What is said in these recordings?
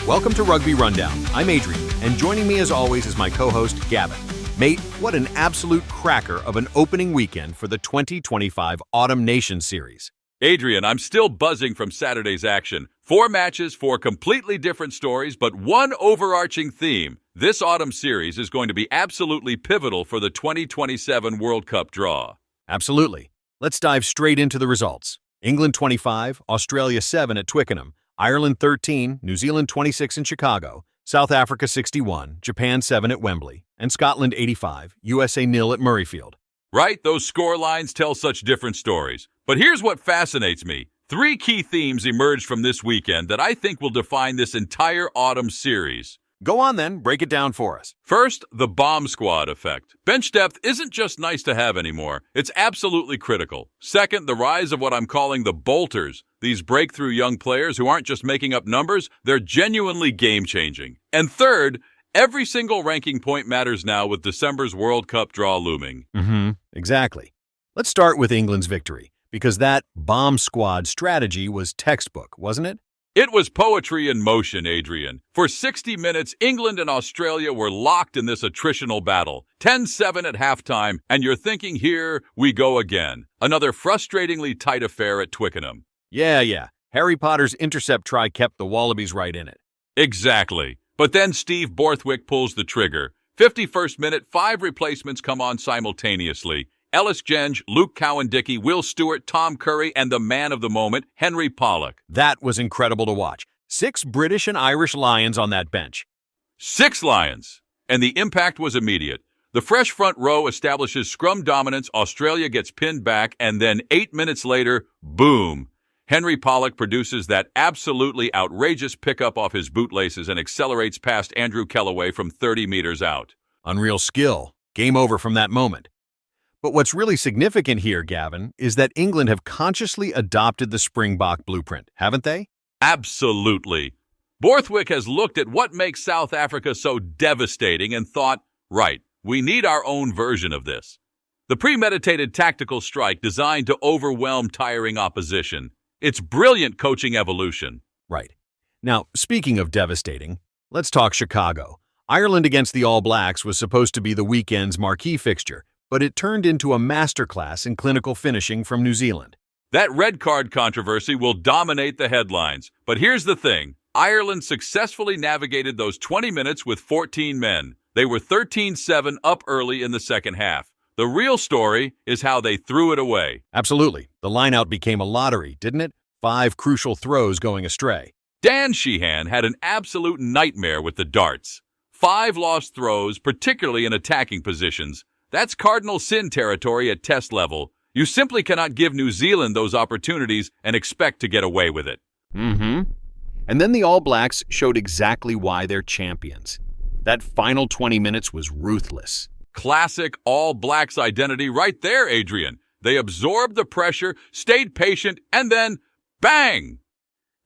Welcome to Rugby Rundown. I'm Adrian, and joining me as always is my co-host, Gavin. Mate, what an absolute cracker of an opening weekend for the 2025 Autumn Nation Series. Adrian, I'm still buzzing from Saturday's action. 4 matches, 4 completely different stories, but one overarching theme. This autumn series is going to be absolutely pivotal for the 2027 World Cup draw. Absolutely. Let's dive straight into the results. England 25, Australia 7 at Twickenham, Ireland 13, New Zealand 26 in Chicago, South Africa 61, Japan 7 at Wembley, and Scotland 85, USA 0 at Murrayfield. Right, those score lines tell such different stories. But here's what fascinates me. 3 key themes emerged from this weekend that I think will define this entire autumn series. Go on then, break it down for us. First, the bomb squad effect. Bench depth isn't just nice to have anymore, it's absolutely critical. Second, the rise of what I'm calling the bolters. These breakthrough young players who aren't just making up numbers, they're genuinely game-changing. And third, every single ranking point matters now with December's World Cup draw looming. Exactly. Let's start with England's victory, because that bomb squad strategy was textbook, wasn't it? It was poetry in motion, Adrian. For 60 minutes, England and Australia were locked in this attritional battle. 10-7 at halftime, and you're thinking, here we go again. Another frustratingly tight affair at Twickenham. Yeah. Harry Potter's intercept try kept the Wallabies right in it. Exactly. But then Steve Borthwick pulls the trigger. 51st minute, 5 replacements come on simultaneously. Ellis Genge, Luke Cowan-Dickey, Will Stewart, Tom Curry, and the man of the moment, Henry Pollock. That was incredible to watch. 6 British and Irish Lions on that bench. 6 Lions! And the impact was immediate. The fresh front row establishes scrum dominance, Australia gets pinned back, and then 8 minutes later, boom! Henry Pollock produces that absolutely outrageous pickup off his bootlaces and accelerates past Andrew Kellaway from 30 meters out. Unreal skill. Game over from that moment. But what's really significant here, Gavin, is that England have consciously adopted the Springbok blueprint, haven't they? Absolutely. Borthwick has looked at what makes South Africa so devastating and thought, right, we need our own version of this. The premeditated tactical strike designed to overwhelm tiring opposition. It's brilliant coaching evolution. Right. Now, speaking of devastating, let's talk Chicago. Ireland against the All Blacks was supposed to be the weekend's marquee fixture, but it turned into a masterclass in clinical finishing from New Zealand. That red card controversy will dominate the headlines. But here's the thing. Ireland successfully navigated those 20 minutes with 14 men. They were 13-7 up early in the second half. The real story is how they threw it away. Absolutely. The lineout became a lottery, didn't it? 5 crucial throws going astray. Dan Sheehan had an absolute nightmare with the darts. 5 lost throws, particularly in attacking positions. That's cardinal sin territory at test level. You simply cannot give New Zealand those opportunities and expect to get away with it. And then the All Blacks showed exactly why they're champions. That final 20 minutes was ruthless. Classic All Blacks identity right there, Adrian. They absorbed the pressure, stayed patient, and then, bang!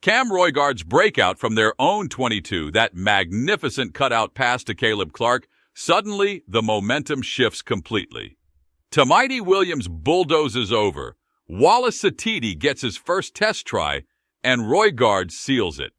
Cam Roygaard's breakout from their own 22, that magnificent cutout pass to Caleb Clark, suddenly the momentum shifts completely. Tamaiti Williams bulldozes over. Wallace Satiti gets his first test try, and Roygaard seals it.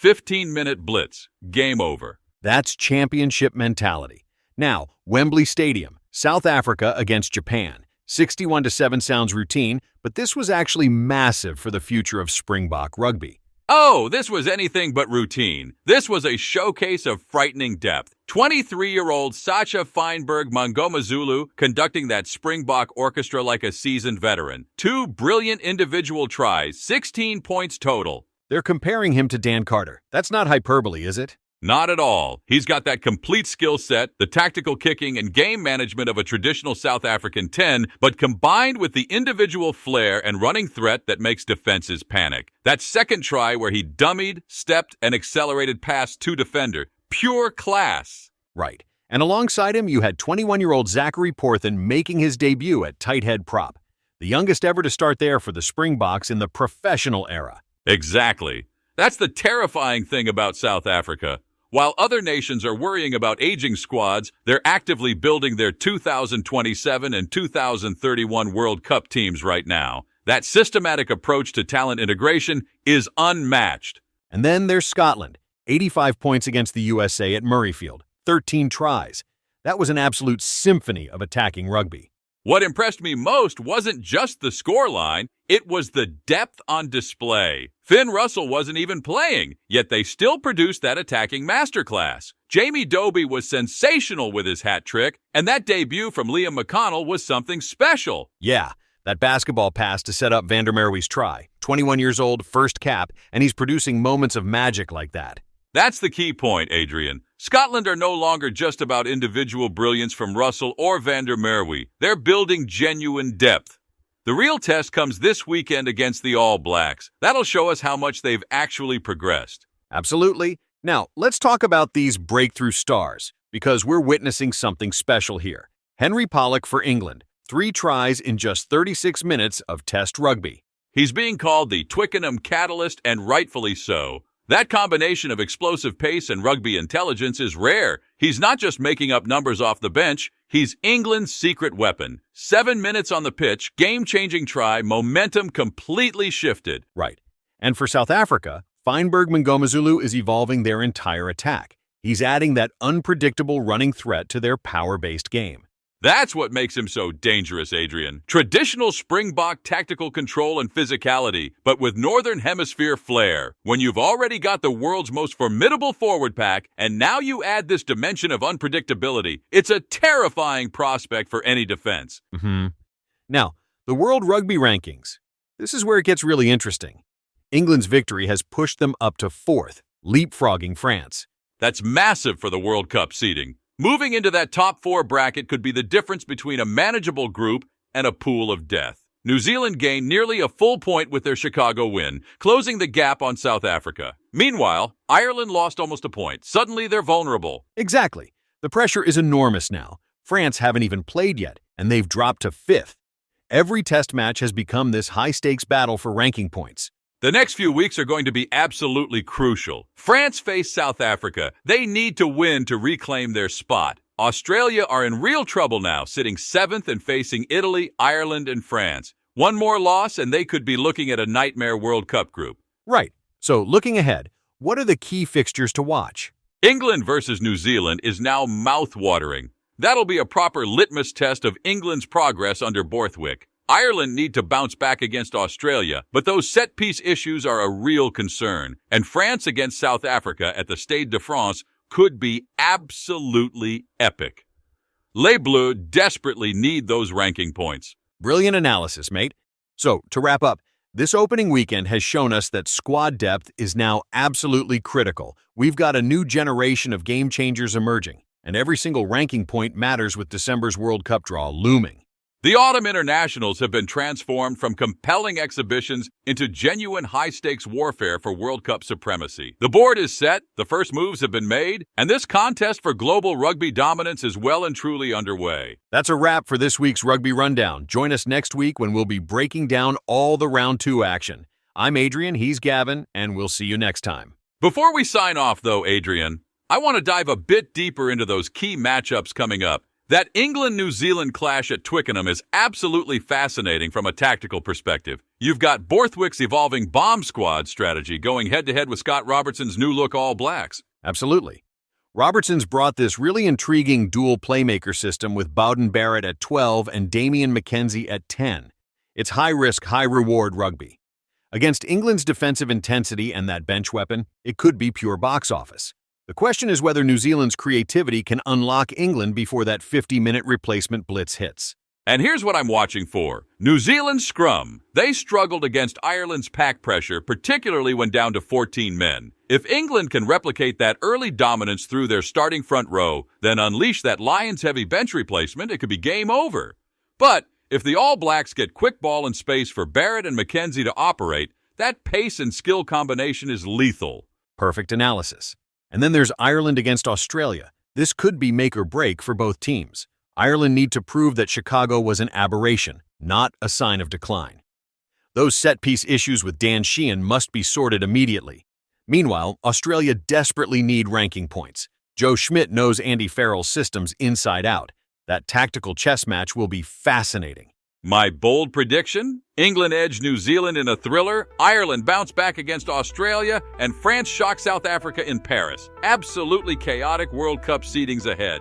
15-minute blitz. Game over. That's championship mentality. Now, Wembley Stadium, South Africa against Japan. 61-7 sounds routine, but this was actually massive for the future of Springbok rugby. Oh, this was anything but routine. This was a showcase of frightening depth. 23-year-old Sacha Feinberg Mangomazulu conducting that Springbok orchestra like a seasoned veteran. 2 brilliant individual tries, 16 points total. They're comparing him to Dan Carter. That's not hyperbole, is it? Not at all. He's got that complete skill set, the tactical kicking and game management of a traditional South African 10, but combined with the individual flair and running threat that makes defenses panic. That second try where he dummied, stepped, and accelerated past 2 defender. Pure class. Right. And alongside him, you had 21-year-old Zachary Porthen making his debut at tight head prop. The youngest ever to start there for the Springboks in the professional era. Exactly. That's the terrifying thing about South Africa. While other nations are worrying about aging squads, they're actively building their 2027 and 2031 World Cup teams right now. That systematic approach to talent integration is unmatched. And then there's Scotland, 85 points against the USA at Murrayfield, 13 tries. That was an absolute symphony of attacking rugby. What impressed me most wasn't just the scoreline, it was the depth on display. Finn Russell wasn't even playing, yet they still produced that attacking masterclass. Jamie Doby was sensational with his hat trick, and that debut from Liam McConnell was something special. Yeah, that basketball pass to set up Van der Merwe's try. 21 years old, first cap, and he's producing moments of magic like that. That's the key point, Adrian. Scotland are no longer just about individual brilliance from Russell or Van der Merwe. They're building genuine depth. The real test comes this weekend against the All Blacks. That'll show us how much they've actually progressed. Absolutely. Now, let's talk about these breakthrough stars, because we're witnessing something special here. Henry Pollock for England, 3 tries in just 36 minutes of Test rugby. He's being called the Twickenham catalyst, and rightfully so. That combination of explosive pace and rugby intelligence is rare. He's not just making up numbers off the bench, he's England's secret weapon. 7 minutes on the pitch, game-changing try, momentum completely shifted. Right. And for South Africa, Feinberg Mngomezulu is evolving their entire attack. He's adding that unpredictable running threat to their power-based game. That's what makes him so dangerous, Adrian. Traditional Springbok tactical control and physicality, but with Northern Hemisphere flair. When you've already got the world's most formidable forward pack, and now you add this dimension of unpredictability, it's a terrifying prospect for any defense. Now, the World Rugby Rankings. This is where it gets really interesting. England's victory has pushed them up to 4th, leapfrogging France. That's massive for the World Cup seeding. Moving into that top 4 bracket could be the difference between a manageable group and a pool of death. New Zealand gained nearly a full point with their Chicago win, closing the gap on South Africa. Meanwhile, Ireland lost almost a point. Suddenly, they're vulnerable. Exactly. The pressure is enormous now. France haven't even played yet, and they've dropped to 5th. Every test match has become this high-stakes battle for ranking points. The next few weeks are going to be absolutely crucial. France face South Africa. They need to win to reclaim their spot. Australia are in real trouble now, sitting 7th and facing Italy, Ireland, and France. One more loss and they could be looking at a nightmare World Cup group. Right. So looking ahead, what are the key fixtures to watch? England versus New Zealand is now mouth-watering. That'll be a proper litmus test of England's progress under Borthwick. Ireland need to bounce back against Australia, but those set-piece issues are a real concern. And France against South Africa at the Stade de France could be absolutely epic. Les Bleus desperately need those ranking points. Brilliant analysis, mate. So, to wrap up, this opening weekend has shown us that squad depth is now absolutely critical. We've got a new generation of game changers emerging, and every single ranking point matters with December's World Cup draw looming. The autumn internationals have been transformed from compelling exhibitions into genuine high-stakes warfare for World Cup supremacy. The board is set, the first moves have been made, and this contest for global rugby dominance is well and truly underway. That's a wrap for this week's Rugby Rundown. Join us next week when we'll be breaking down all the Round 2 action. I'm Adrian, he's Gavin, and we'll see you next time. Before we sign off, though, Adrian, I want to dive a bit deeper into those key matchups coming up. That England-New Zealand clash at Twickenham is absolutely fascinating from a tactical perspective. You've got Borthwick's evolving bomb squad strategy going head-to-head with Scott Robertson's new-look All Blacks. Absolutely. Robertson's brought this really intriguing dual playmaker system with Bowden Barrett at 12 and Damian McKenzie at 10. It's high-risk, high-reward rugby. Against England's defensive intensity and that bench weapon, it could be pure box office. The question is whether New Zealand's creativity can unlock England before that 50-minute replacement blitz hits. And here's what I'm watching for. New Zealand's scrum. They struggled against Ireland's pack pressure, particularly when down to 14 men. If England can replicate that early dominance through their starting front row, then unleash that Lions-heavy bench replacement, it could be game over. But if the All Blacks get quick ball and space for Barrett and McKenzie to operate, that pace and skill combination is lethal. Perfect analysis. And then there's Ireland against Australia. This could be make or break for both teams. Ireland need to prove that Chicago was an aberration, not a sign of decline. Those set-piece issues with Dan Sheehan must be sorted immediately. Meanwhile, Australia desperately need ranking points. Joe Schmidt knows Andy Farrell's systems inside out. That tactical chess match will be fascinating. My bold prediction? England edge New Zealand in a thriller, Ireland bounce back against Australia, and France shock South Africa in Paris. Absolutely chaotic World Cup seedings ahead.